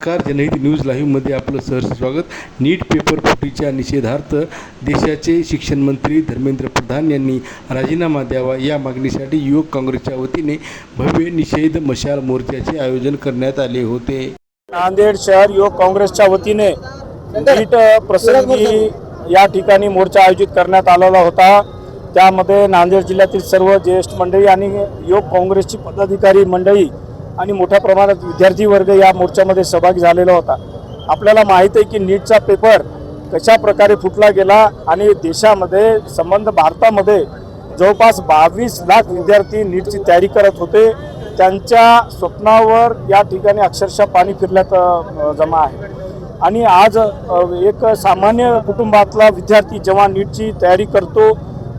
नमस्कार, जनहित न्यूज लाईव्हमध्ये आपलं सहर्ष स्वागत. नीट पेपर फुटीच्या निषेधार्थ देशाचे शिक्षण मंत्री धर्मेंद्र प्रधान यांनी राजीनामा द्यावा या मागणीसाठी युवक काँग्रेसच्या वतीने भव्य निषेध मशाल मोर्चाचे आयोजन करण्यात आले होते. नांदेड शहर युवक काँग्रेसच्या वतीने नीट प्रसंगी या ठिकाणी मोर्चा आयोजित करण्यात आलेला होता. त्यामध्ये नांदेड जिल्ह्यातील सर्व ज्येष्ठ मंडळी आणि युवक काँग्रेसची पदाधिकारी मंडळी आणि मोठ्या प्रमाणात विद्यार्थी वर्ग या मोर्चामध्ये सहभागी झालेला होता. आपल्याला माहीत आहे की नीटचा पेपर कशा प्रकारे फुटला गेला आणि देशामध्ये भारतामध्ये जवळपास 22 लाख विद्यार्थी नीटची तयारी करत होते. त्यांच्या स्वप्नावर या ठिकाणी अक्षरशः पाणी फिरल्यात जमा आहे. आणि आज एक सामान्य कुटुंबातला विद्यार्थी जेव्हा नीटची तयारी करतो,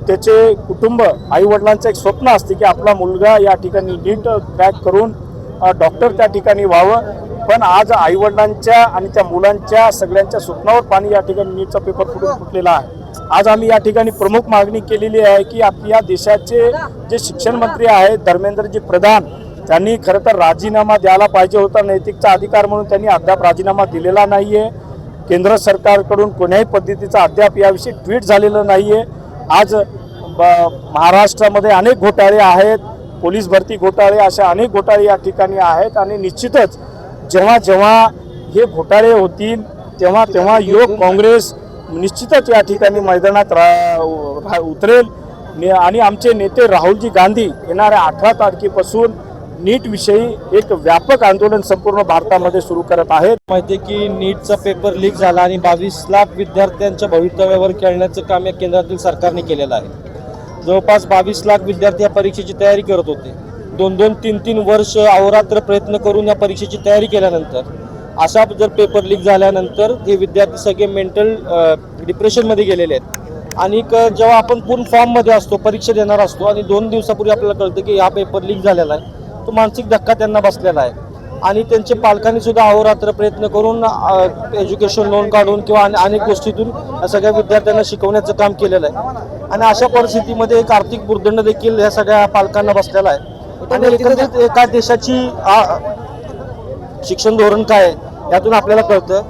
त्याचे कुटुंब आईवडिलांचं एक स्वप्न असते की आपला मुलगा या ठिकाणी नीट क्रॅक करून डॉक्टर त्या ठिकाणी व्हावं. पण आज आईवडिलांच्या आणि त्या मुलांच्या सगळ्यांच्या स्वप्नावर पाणी या ठिकाणी नीटचा पेपर फुटलेला आहे. आज आम्ही या ठिकाणी प्रमुख मागणी केलेली आहे की आपल्या देशाचे जे शिक्षण मंत्री आहेत धर्मेंद्रजी प्रधान, त्यांनी खरं तर राजीनामा द्यायला पाहिजे होता. नैतिकचा अधिकार म्हणून त्यांनी अद्याप राजीनामा दिलेला नाही आहे. केंद्र सरकारकडून कोण्याही पद्धतीचा अद्याप याविषयी ट्विट झालेलं नाही आहे. आज महाराष्ट्रामध्ये अनेक घोटाळे आहेत, पोलीस भरती घोटाळे, अशा अनेक घोटाळे या ठिकाणी आहेत. आणि निश्चितच जेव्हा जेव्हा हे घोटाळे होतील तेव्हा युवक काँग्रेस निश्चितच या ठिकाणी मैदानात उतरेल. आणि आमचे नेते राहुलजी गांधी येणाऱ्या 18 तारखेपासून नीटविषयी एक व्यापक आंदोलन संपूर्ण भारतामध्ये सुरू करत आहेत. माहिती आहे की नीटचा पेपर लीक झाला आणि 22 लाख विद्यार्थ्यांच्या भवितव्यावर खेळण्याचं काम या केंद्रातील सरकारने केलेलं आहे. जवळपास 22 लाख विद्यार्थी या परीक्षेची तयारी करत होते. 2-2, 3-3 वर्ष अहोरात्र प्रयत्न करून या परीक्षेची तयारी केल्यानंतर अशा जर पेपर लीक झाल्यानंतर हे विद्यार्थी सगळे मेंटल डिप्रेशनमध्ये गेलेले आहेत. आणि जेव्हा आपण पूर्ण फॉर्ममध्ये असतो, परीक्षा देणार असतो आणि 2 दिवसापूर्वी आपल्याला कळतं की हा पेपर लीक झालेला आहे, तो मानसिक धक्का त्यांना बसलेला आहे. आणि त्यांचे पालकांनी सुद्धा अहोरात्र प्रयत्न करून एज्युकेशन लोन काढून किंवा अनेक गोष्टीतून या सगळ्या विद्यार्थ्यांना शिकवण्याचं काम केलेलं आहे. आणि अशा परिस्थितीमध्ये एक आर्थिक भुर्दंड देखील या सगळ्या पालकांना बसलेला आहे. आणि एकंदरीत एका देशाची शिक्षण धोरण काय आहे यातून आपल्याला कळतं.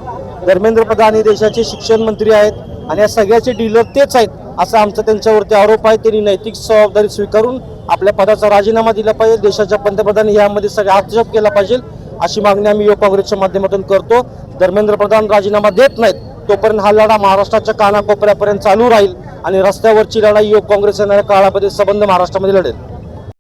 धर्मेंद्र प्रधान हे देशाचे शिक्षण मंत्री आहेत आणि या सगळ्याचे डीलर तेच आहेत असा आमचा त्यांच्यावरती आरोप आहे. त्यांनी नैतिक जबाबदारी स्वीकारून आपल्या पदाचा राजीनामा दिला पाहिजे. देशाच्या पंतप्रधानांनी यामध्ये सगळा हस्तक्षेप केला पाहिजे अशी मागणी आम्ही युवक काँग्रेसच्या माध्यमातून करतो. धर्मेंद्र प्रधान राजीनामा देत नाहीत तोपर्यंत हा लढा महाराष्ट्राच्या कानाकोपऱ्यापर्यंत चालू राहील आणि रस्त्यावरची लढाई युवक काँग्रेस येणाऱ्या काळामध्ये संबंध महाराष्ट्रामध्ये लढेल.